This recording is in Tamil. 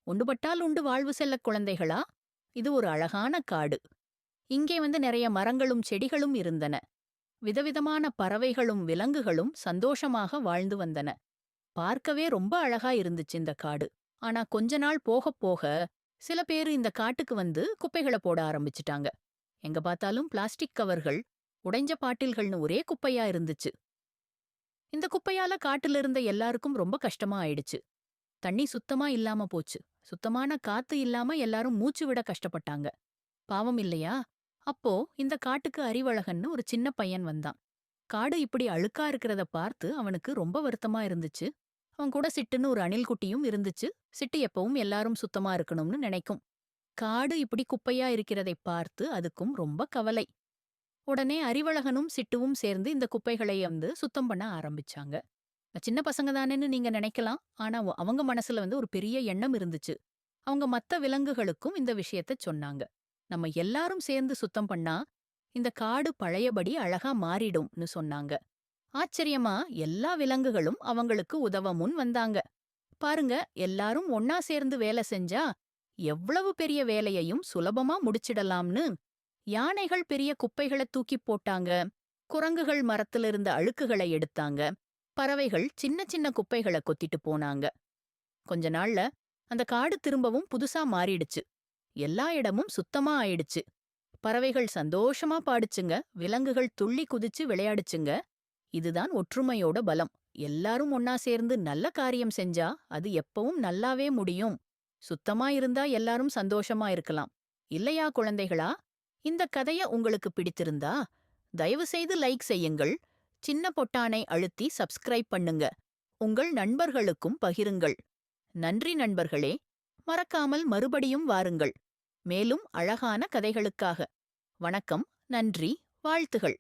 ஒண்டுபட்டால் உண்டு வாழ்வு செல்லக் குழந்தைகளா. இது ஒரு அழகான காடு. இங்கே நிறைய மரங்களும் செடிகளும் இருந்தன. விதவிதமான பறவைகளும் விலங்குகளும் சந்தோஷமாக வாழ்ந்து வந்தன. பார்க்கவே ரொம்ப அழகா இருந்துச்சு இந்த காடு. ஆனா கொஞ்ச நாள் போகப் போக சில பேரு இந்த காட்டுக்கு குப்பைகள போட ஆரம்பிச்சுட்டாங்க. எங்க பார்த்தாலும் பிளாஸ்டிக் கவர்கள், உடைஞ்ச பாட்டில்கள்னு ஒரே குப்பையா இருந்துச்சு. இந்த குப்பையால காட்டுல இருந்த எல்லாருக்கும் ரொம்ப கஷ்டமா ஆயிடுச்சு. தண்ணி சுத்தமா இல்லாம போச்சு. சுத்தமான காத்து இல்லாம எல்லாரும் மூச்சு விட கஷ்டப்பட்டாங்க. பாவம் இல்லையா? அப்போ இந்த காட்டுக்கு அறிவழகன்னு ஒரு சின்ன பையன் வந்தான். காடு இப்படி அழுக்கா இருக்கிறத பார்த்து அவனுக்கு ரொம்ப வருத்தமா இருந்துச்சு. அவன் கூட சிட்டுன்னு ஒரு அணில் குட்டியும் இருந்துச்சு. சிட்டு எப்பவும் எல்லாரும் சுத்தமா இருக்கணும்னு நினைக்கும். காடு இப்படி குப்பையா இருக்கிறதை பார்த்து அதுக்கும் ரொம்ப கவலை. உடனே அறிவழகனும் சிட்டுவும் சேர்ந்து இந்த குப்பைகளை சுத்தம் பண்ண ஆரம்பிச்சாங்க. சின்ன பசங்க தானேன்னு நீங்க நினைக்கலாம். ஆனா அவங்க மனசுல ஒரு பெரிய எண்ணம் இருந்துச்சு. அவங்க மத்த விலங்குகளுக்கும் இந்த விஷயத்த சொன்னாங்க. நம்ம எல்லாரும் சேர்ந்து சுத்தம் பண்ணா இந்த காடு பழையபடி அழகா மாறிடும்னு சொன்னாங்க. ஆச்சரியமா எல்லா விலங்குகளும் அவங்களுக்கு உதவ முன் வந்தாங்க. பாருங்க, எல்லாரும் ஒன்னா சேர்ந்து வேலை செஞ்சா எவ்வளவு பெரிய வேலையையும் சுலபமா முடிச்சிடலாம்னு. யானைகள் பெரிய குப்பைகளை தூக்கிப் போட்டாங்க. குரங்குகள் மரத்துல இருந்த அழுக்குகளை எடுத்தாங்க. பறவைகள் சின்ன சின்ன குப்பைகளை கொத்திட்டு போனாங்க. கொஞ்ச நாள்ல அந்த காடு திரும்பவும் புதுசா மாறிடுச்சு. எல்லா இடமும் சுத்தமா ஆயிடுச்சு. பறவைகள் சந்தோஷமா பாடுச்சுங்க. விலங்குகள் துள்ளி குதிச்சு விளையாடுச்சுங்க. இதுதான் ஒற்றுமையோட பலம். எல்லாரும் ஒன்னா சேர்ந்து நல்ல காரியம் செஞ்சா அது எப்பவும் நல்லாவே முடியும். சுத்தமா இருந்தா எல்லாரும் சந்தோஷமா இருக்கலாம். இல்லையா குழந்தைகளா? இந்த கதைய உங்களுக்கு பிடித்திருந்தா தயவு செய்து லைக் செய்யுங்கள். சின்ன பொட்டானை அழுத்தி சப்ஸ்கிரைப் பண்ணுங்க. உங்கள் நண்பர்களுக்கும் பகிருங்கள். நன்றி நண்பர்களே. மறக்காமல் மறுபடியும் வாருங்கள். மேலும் அழகான கதைகளுக்காக. வணக்கம், நன்றி, வாழ்த்துகள்.